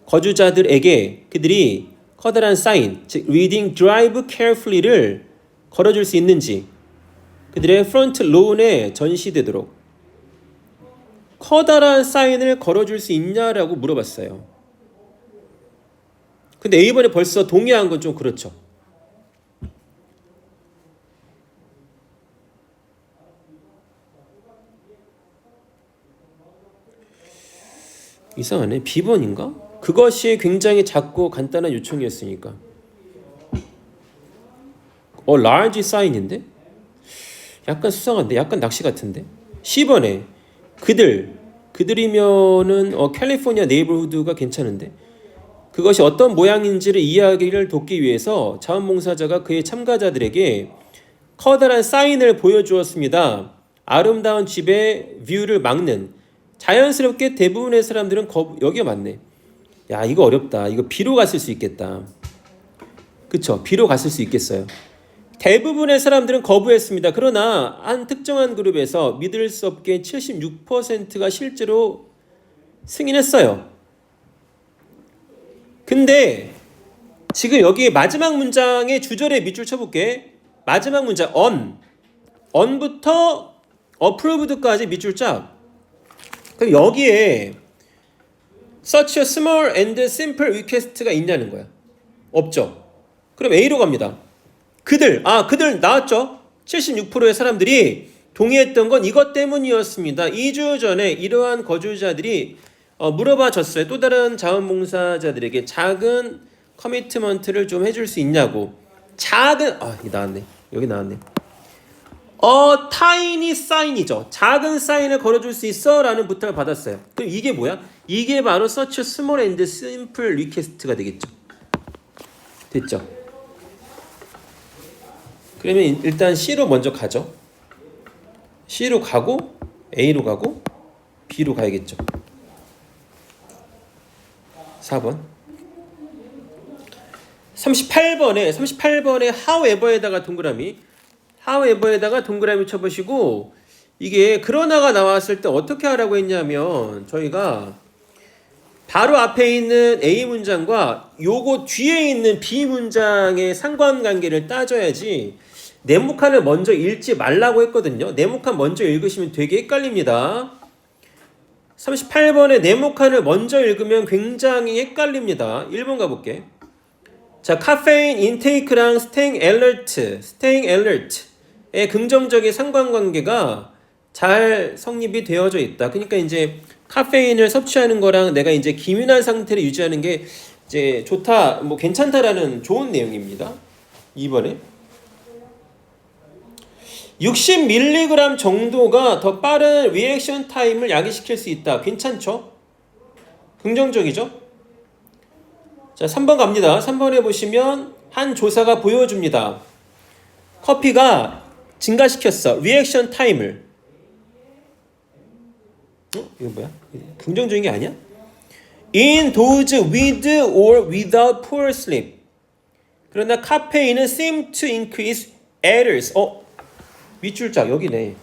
거주자들에게 그들이 커다란 사인, 즉 reading drive carefully를 걸어줄 수 있는지, 그들의 프론트 론에 전시되도록 커다란 사인을 걸어줄 수 있냐라고 물어봤어요. 근데 A번에 벌써 동의한 건 좀 그렇죠. 이상하네. B번인가? 그것이 굉장히 작고 간단한 요청이었으니까. large 사인인데? 약간 수상한데? 약간 낚시 같은데? C번에 그들이면은 캘리포니아 네이버후드가 괜찮은데? 그것이 어떤 모양인지를 이해하기를 돕기 위해서 자원봉사자가 그의 참가자들에게 커다란 사인을 보여주었습니다. 아름다운 집의 뷰를 막는. 자연스럽게 대부분의 사람들은 여기가 맞네. 야, 이거 어렵다. 이거 B로 갔을 수 있겠다. 그쵸? B로 갔을 수 있겠어요. 대부분의 사람들은 거부했습니다. 그러나 한 특정한 그룹에서 믿을 수 없게 76%가 실제로 승인했어요. 근데 지금 여기 마지막 문장의 주절에 밑줄 쳐볼게. 마지막 문장 on부터 approved까지 밑줄 짝. 그럼 여기에 such a small and simple request가 있냐는 거야. 없죠. 그럼 A로 갑니다. 그들 나왔죠. 76%의 사람들이 동의했던 건 이것 때문이었습니다. 2주 전에 이러한 거주자들이 물어봐 줬어요. 또 다른 자원봉사자들에게 작은 커미트먼트를 좀 해줄 수 있냐고. 이 나왔네. 여기 나왔네. tiny sign이죠. 작은 사인을 걸어줄 수 있어? 라는 부탁을 받았어요. 그럼 이게 뭐야? 이게 바로 such a small and simple request가 되겠죠. 됐죠? 그러면 일단 C로 먼저 가죠. C로 가고 A로 가고 B로 가야겠죠. 4번 38번에 however에다가 동그라미 쳐보시고, 이게 그러나가 나왔을 때 어떻게 하라고 했냐면, 저희가 바로 앞에 있는 A 문장과 요거 뒤에 있는 B 문장의 상관관계를 따져야지 네모칸을 먼저 읽지 말라고 했거든요. 네모칸 먼저 읽으시면 되게 헷갈립니다. 38번에 네모칸을 먼저 읽으면 굉장히 헷갈립니다. 1번 가볼게. 자, 카페인 인테이크랑 staying alert의 긍정적인 상관관계가 잘 성립이 되어져 있다. 그러니까 이제 카페인을 섭취하는 거랑 내가 이제 기민한 상태를 유지하는 게 이제 좋다, 뭐 괜찮다라는 좋은 내용입니다. 2번에 60mg 정도가 더 빠른 리액션 타임을 야기시킬 수 있다. 괜찮죠? 긍정적이죠? 자, 3번 갑니다. 3번에 보시면 한 조사가 보여줍니다. 커피가 증가시켰어. 리액션 타임을. 이거 뭐야? 긍정적인 게 아니야? In those with or without poor sleep. 그러나 카페인은 seem to increase errors. 밑줄짝 여기네.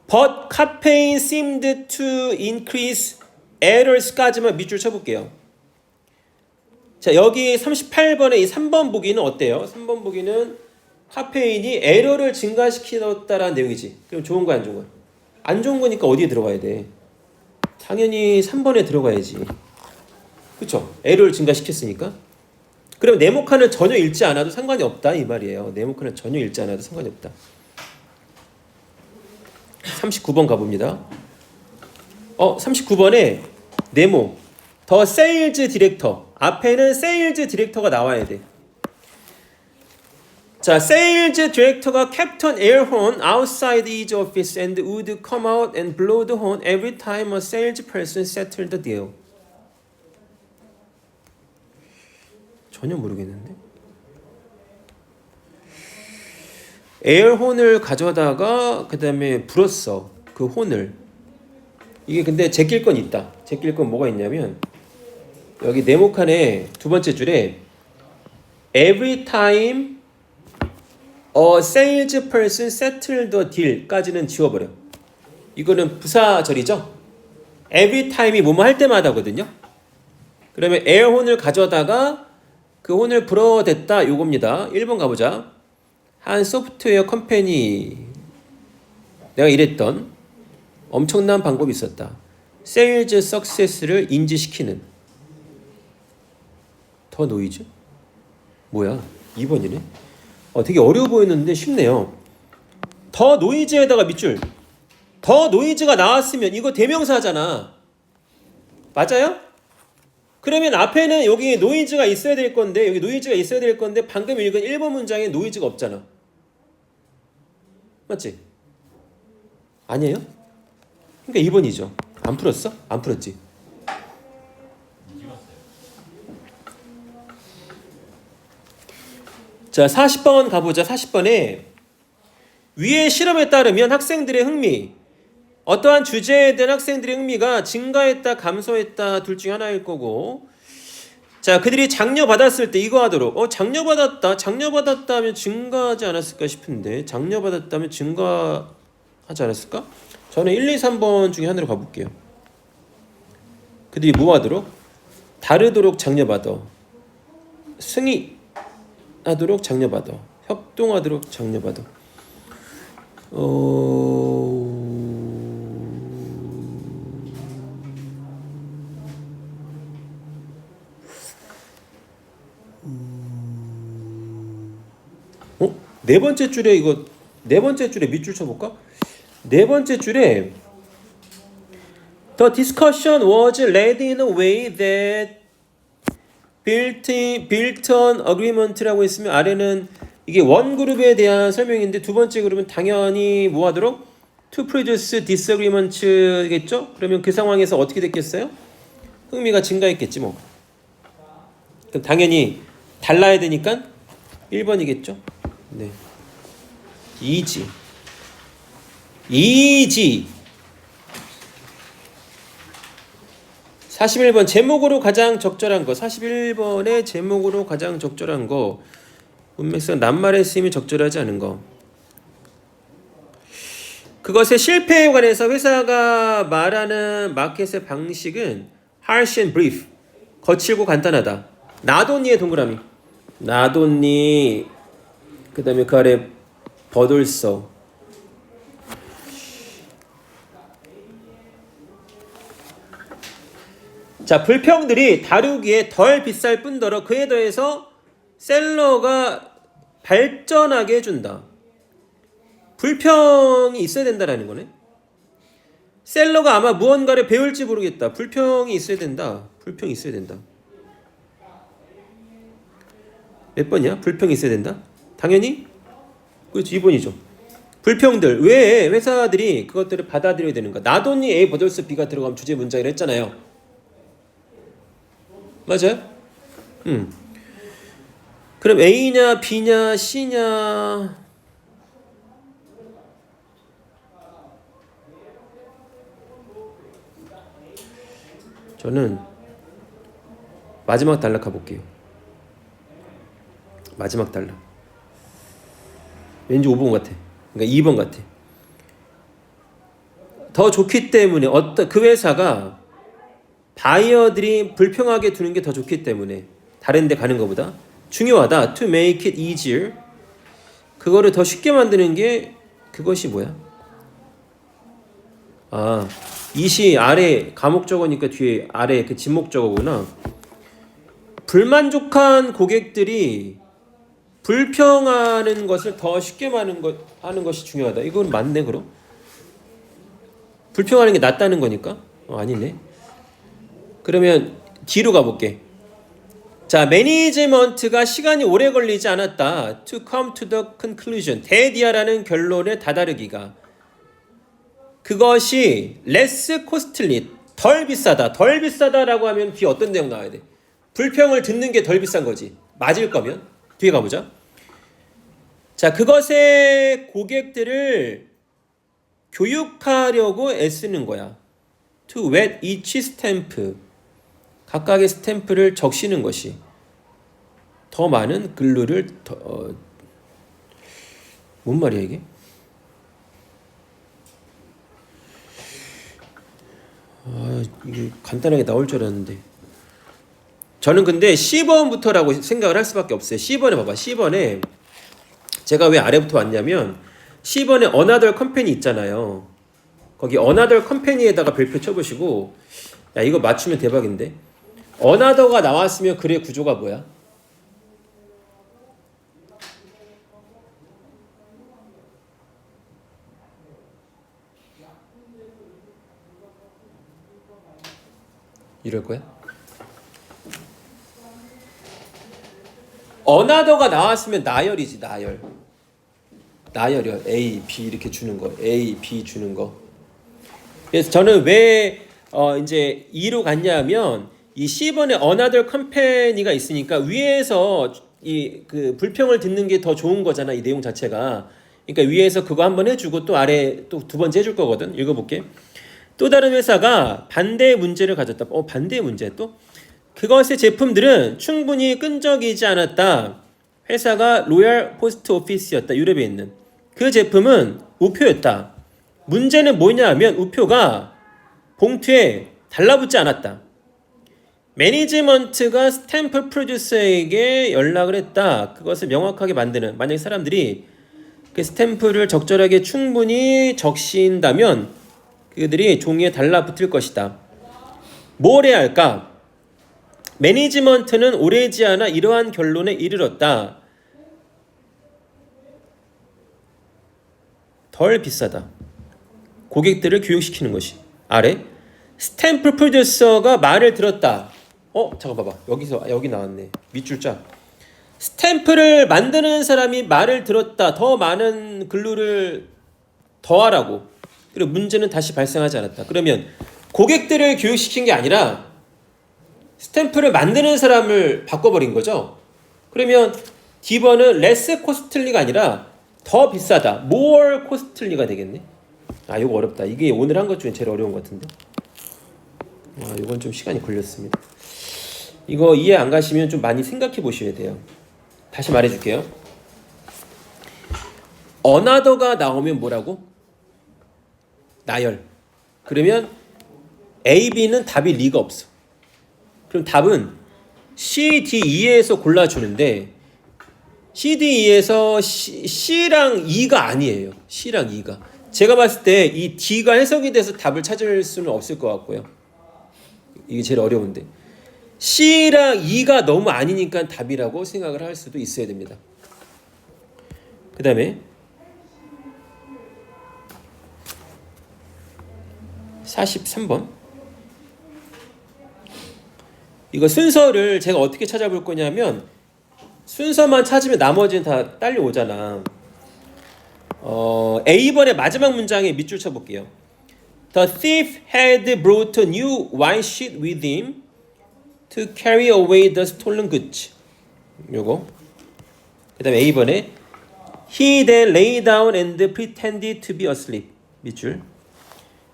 But caffeine seemed to increase errors까지만 밑줄 쳐볼게요. 자, 여기 38번의 이 3번 보기는 어때요? 3번 보기는 카페인이 에러를 증가시켰다라는 내용이지. 그럼 좋은 거야, 안 좋은 거야? 안 좋은 거니까 어디에 들어가야 돼? 당연히 3번에 들어가야지. 그쵸? 에러를 증가시켰으니까. 그럼 네모칸을 전혀 읽지 않아도 상관이 없다 이 말이에요. 네모칸을 전혀 읽지 않아도 상관이 없다. 39번 가봅니다. 39번에 네모 더 세일즈 디렉터, 앞에는 세일즈 디렉터가 나와야 돼. 자, 세일즈 디렉터가 kept an air horn outside each office and would come out and blow the horn every time a salesperson settled the deal. 전혀 모르겠는데. 에어혼을 가져다가 그 다음에 불었어. 그 혼을. 이게 근데 제낄 건 있다. 제낄 건 뭐가 있냐면 여기 네모칸에 두 번째 줄에 every time salesperson settle the deal까지는 지워버려. 이거는 부사절이죠. every time이 뭐뭐 할 때마다거든요. 그러면 에어혼을 가져다가 그 혼을 불어댔다 요겁니다. 1번 가보자. 한 소프트웨어 컴퍼니 내가 일했던 엄청난 방법이 있었다. 세일즈 석세스를 인지시키는. 더 노이즈? 뭐야? 2번이네. 되게 어려워 보였는데 쉽네요. 더 노이즈에다가 밑줄. 더 노이즈가 나왔으면 이거 대명사잖아. 맞아요? 그러면 앞에는 여기 노이즈가 있어야 될 건데 여기 노이즈가 있어야 될 건데 방금 읽은 1번 문장에 노이즈가 없잖아. 맞지? 아니에요? 그러니까 2번이죠. 안 풀었어? 안 풀었지? 자, 40번 가보자. 40번에 위의 실험에 따르면 학생들의 흥미, 어떠한 주제에 대한 학생들의 흥미가 증가했다, 감소했다 둘 중에 하나일 거고, 자, 그들이 장려받았을 때 이거 하도록 장려받았다 하면 증가하지 않았을까 싶은데 장려받았다면 증가하지 않았을까? 저는 1, 2, 3번 중에 하나로 가볼게요. 그들이 뭐 하도록? 다르도록 장려받아, 승리하도록 장려받아, 협동하도록 장려받아. 네 번째 줄에 이거 네 번째 줄에 밑줄 쳐볼까? 네 번째 줄에 The discussion was led in a way that built on agreement라고 했으면 아래는 이게 원 그룹에 대한 설명인데 두 번째 그룹은 당연히 뭐 하도록? To produce disagreements겠죠? 그러면 그 상황에서 어떻게 됐겠어요? 흥미가 증가했겠지 뭐. 그럼 당연히 달라야 되니까 1번이겠죠? 네. 이지. 41번 제목으로 가장 적절한 거. 41번의 제목으로 가장 적절한 거. 문맥상 낱말의 쓰임이 적절하지 않은 거. 그것의 실패에 관해서 회사가 말하는 마켓의 방식은 harsh and brief. 거칠고 간단하다. 나돈니의 동그라미. 나돈니. 그 다음에 그 아래 버돌서. 자, 불평들이 다루기에 덜 비쌀 뿐더러 그에 더해서 셀러가 발전하게 해준다. 불평이 있어야 된다라는 거네. 셀러가 아마 무언가를 배울지 모르겠다. 불평이 있어야 된다. 불평이 있어야 된다. 몇 번이야? 불평이 있어야 된다? 당연히? 그렇지, 2번이죠. 불평들. 왜 회사들이 그것들을 받아들여야 되는가? 나돈니 A 버들스 B가 들어가면 주제 문장이라 했잖아요. 맞아요? 그럼 A냐 B냐 C냐? 저는 마지막 단락 가볼게요. 마지막 단락. 왠지 5번 같아. 그러니까 2번 같아. 더 좋기 때문에 그 회사가 바이어들이 불평하게 두는 게 더 좋기 때문에 다른 데 가는 것보다 중요하다. To make it easier. 그거를 더 쉽게 만드는 게 그것이 뭐야? 아, 이시 아래 가목적어니까 뒤에 아래 그 진목적어구나. 불만족한 고객들이 불평하는 것을 더 쉽게 하는 것이 중요하다. 이건 맞네 그럼? 불평하는 게 낫다는 거니까? 아니네. 그러면 뒤로 가볼게. 자, 매니지먼트가 시간이 오래 걸리지 않았다. To come to the conclusion. 대디아라는 결론에 다다르기가. 그것이 less costly. 덜 비싸다. 덜 비싸다라고 하면 뒤에 어떤 내용 나와야 돼? 불평을 듣는 게 덜 비싼 거지. 맞을 거면. 뒤에 가보자. 자, 그것의 고객들을 교육하려고 애쓰는 거야. To wet each stamp. 각각의 스탬프를 적시는 것이 더 많은 글루를 뭔 말이야 이게? 이게 간단하게 나올 줄 알았는데. 저는 근데 C번부터라고 생각을 할 수밖에 없어요. C번에 봐봐. C번에 제가 왜 아래부터 왔냐면 C번에 Another Company 있잖아요. 거기 Another Company에다가 별표 쳐보시고, 야 이거 맞추면 대박인데. Another가 나왔으면 글의 구조가 뭐야? 이럴 거야? Another가 나왔으면 나열이지, 나열. 나열이요. A, B 이렇게 주는 거. A, B 주는 거. 그래서 저는 왜 이제 2로 갔냐면 이 C번에 Another Company가 있으니까 위에서 이 그 불평을 듣는 게 더 좋은 거잖아, 이 내용 자체가. 그러니까 위에서 그거 한번 해주고 또 아래 또 두 번째 해줄 거거든. 읽어볼게. 또 다른 회사가 반대의 문제를 가졌다. 반대의 문제 또? 그것의 제품들은 충분히 끈적이지 않았다. 회사가 로얄 포스트 오피스였다. 유럽에 있는. 그 제품은 우표였다. 문제는 뭐냐 하면 우표가 봉투에 달라붙지 않았다. 매니지먼트가 스탬프 프로듀서에게 연락을 했다. 그것을 명확하게 만드는. 만약에 사람들이 그 스탬프를 적절하게 충분히 적신다면 그들이 종이에 달라붙을 것이다. 뭘 해야 할까? 매니지먼트는 오래지 않아 이러한 결론에 이르렀다. 덜 비싸다. 고객들을 교육시키는 것이. 아래 스탬프 프로듀서가 말을 들었다. 잠깐 봐봐. 여기 나왔네. 밑줄 짝. 스탬프를 만드는 사람이 말을 들었다. 더 많은 글루를 더하라고. 그리고 문제는 다시 발생하지 않았다. 그러면 고객들을 교육시킨 게 아니라 스탬프를 만드는 사람을 바꿔버린 거죠. 그러면 D번은 less costly가 아니라 더 비싸다. more costly가 되겠네. 이거 어렵다. 이게 오늘 한 것 중에 제일 어려운 것 같은데. 이건 좀 시간이 걸렸습니다. 이거 이해 안 가시면 좀 많이 생각해 보셔야 돼요. 다시 말해줄게요. Another가 나오면 뭐라고? 나열. 그러면 A, B는 답이 리가 없어. 그럼 답은 C, D, E에서 골라주는데 C, D, E에서 C랑 E가 아니에요. C랑 E가. 제가 봤을 때 이 D가 해석이 돼서 답을 찾을 수는 없을 것 같고요. 이게 제일 어려운데. C랑 E가 너무 아니니까 답이라고 생각을 할 수도 있어야 됩니다. 그 다음에 43번. 이거 순서를 제가 어떻게 찾아볼 거냐면 순서만 찾으면 나머지는 다 딸려오잖아. A번의 마지막 문장에 밑줄 쳐볼게요. The thief had brought a new white sheet with him to carry away the stolen goods. 요거. 그 다음에 A번에 He then lay down and pretended to be asleep. 밑줄.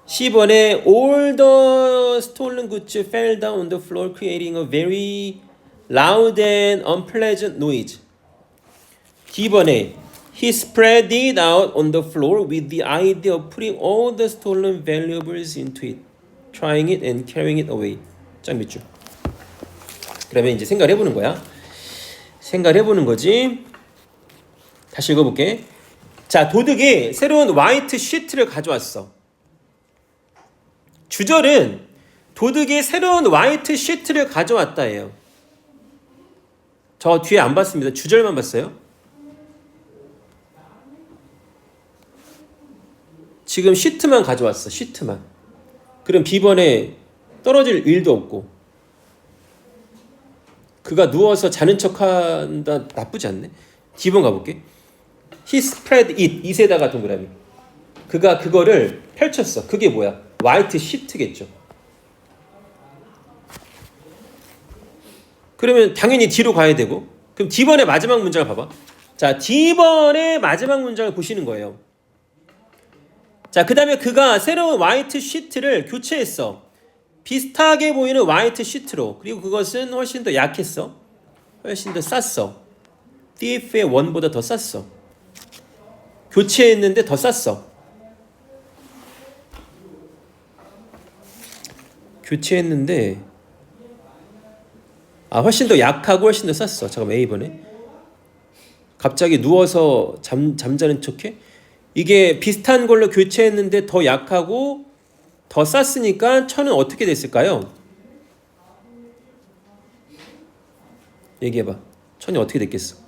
C번에 all the stolen goods fell down on the floor creating a very loud and unpleasant noise. D번에 He spread it out on the floor with the idea of putting all the stolen valuables into it, trying it and carrying it away. 짝 밑줄. 그러면 이제 생각을 해보는 거야. 생각을 해보는 거지. 다시 읽어볼게. 자, 도둑이 새로운 화이트 시트를 가져왔어. 주절은 도둑이 새로운 화이트 시트를 가져왔다예요. 저 뒤에 안 봤습니다. 주절만 봤어요. 지금 시트만 가져왔어. 시트만. 그럼 B번에 떨어질 일도 없고 그가 누워서 자는 척한다. 나쁘지 않네. D번 가볼게. He spread it. it에다가 동그라미. 그가 그거를 펼쳤어. 그게 뭐야? 화이트 시트겠죠. 그러면 당연히 D로 가야 되고. 그럼 D번의 마지막 문장을 봐봐. 자, D번의 마지막 문장을 보시는 거예요. 자, 그 다음에 그가 새로운 화이트 시트를 교체했어. 비슷하게 보이는 화이트 시트로. 그리고 그것은 훨씬 더 약했어. 훨씬 더 쌌어. thief의 원보다 더 쌌어. 교체했는데 더 쌌어. 교체했는데 훨씬 더 약하고 훨씬 더 쌌어. 잠깐만 A번에 갑자기 누워서 잠자는 척해? 이게 비슷한 걸로 교체했는데 더 약하고 더 쌌으니까 천은 어떻게 됐을까요? 얘기해봐. 천이 어떻게 됐겠어?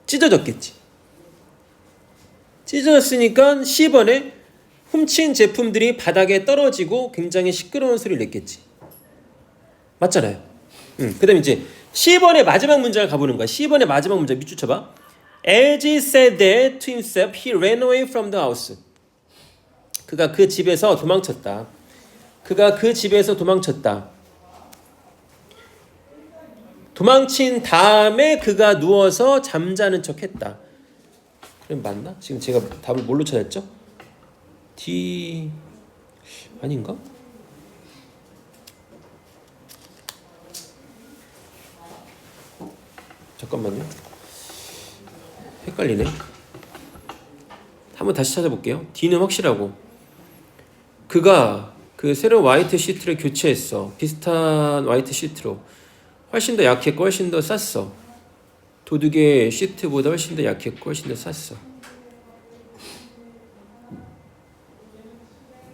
찢어졌겠지. 찢어졌으니까 C번에 훔친 제품들이 바닥에 떨어지고 굉장히 시끄러운 소리를 냈겠지. 맞잖아요. 그 다음에 이제 C번의 마지막 문장을 가보는 거야. C번의 마지막 문장 밑줄 쳐봐. LG said that to himself he ran away from the house. 그가 그 집에서 도망쳤다. 그가 그 집에서 도망쳤다. 도망친 다음에 그가 누워서 잠자는 척 했다. 그럼 맞나? 지금 제가 답을 뭘로 찾았죠? D 아닌가? 잠깐만요. 헷갈리네. 한번 다시 찾아볼게요. D는 확실하고 그가 그 새로운 화이트 시트를 교체했어. 비슷한 화이트 시트로 훨씬 더 약했고 훨씬 더 쌌어. 도둑의 시트보다 훨씬 더 약했고 훨씬 더 쌌어.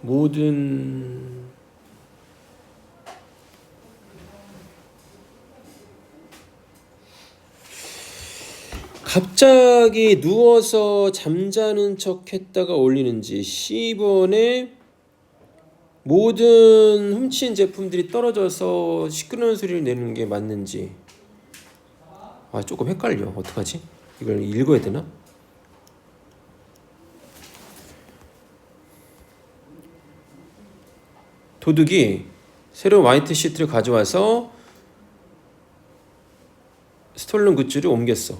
모든 갑자기 누워서 잠자는 척 했다가 올리는지 C번에 모든 훔친 제품들이 떨어져서 시끄러운 소리를 내는 게 맞는지 조금 헷갈려. 어떡하지? 이걸 읽어야 되나? 도둑이 새로운 화이트 시트를 가져와서 스톨른 굿즈를 옮겼어.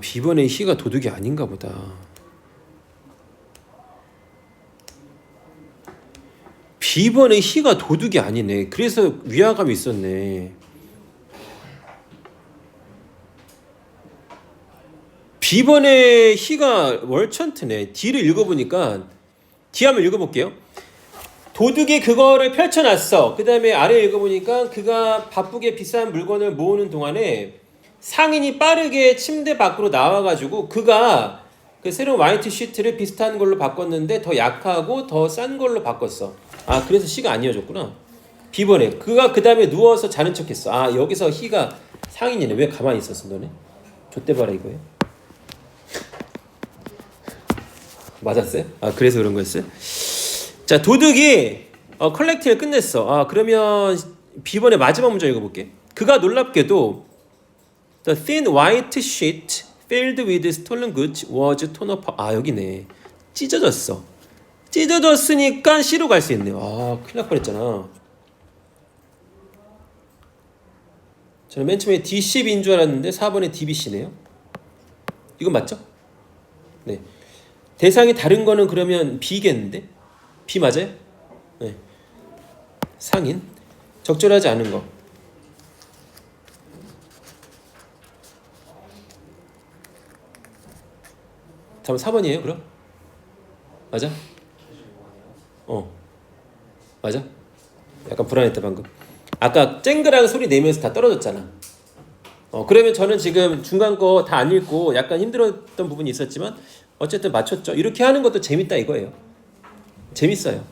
B번의 희가 도둑이 아닌가 보다. B번의 희가 도둑이 아니네. 그래서 위화감이 있었네. B번의 희가 월천트네. D를 읽어보니까 D 한번 읽어볼게요. 도둑이 그거를 펼쳐놨어. 그 다음에 아래 읽어보니까 그가 바쁘게 비싼 물건을 모으는 동안에 상인이 빠르게 침대 밖으로 나와가지고 그가 그 새로운 화이트 시트를 비슷한 걸로 바꿨는데 더 약하고 더 싼 걸로 바꿨어. 그래서 C가 아니어졌구나. B번에 그가 그 다음에 누워서 자는 척했어. 여기서 희가 상인이네. 왜 가만히 있었어 너네? 좆대 봐라 이거예요. 맞았어요? 그래서 그런 거였어요? 자, 도둑이 컬렉팅을 끝냈어. 그러면 B번의 마지막 문장 읽어볼게. 그가 놀랍게도 The thin white sheet filled with stolen goods was torn apart. 여기네. 찢어졌어. 찢어졌으니까 C로 갈 수 있네요. 큰일 날 뻔했잖아. 저는 맨 처음에 D10인 줄 알았는데 4번에 DBC네요. 이건 맞죠? 네. 대상이 다른 거는 그러면 B겠는데? B 맞아요? 네. 상인. 적절하지 않은 거. 다음 4번이에요 그럼? 맞아? 맞아? 약간 불안했다 방금. 아까 쨍그랑 소리 내면서 다 떨어졌잖아. 그러면 저는 지금 중간 거 다 안 읽고 약간 힘들었던 부분이 있었지만 어쨌든 맞췄죠. 이렇게 하는 것도 재밌다 이거예요. 재밌어요.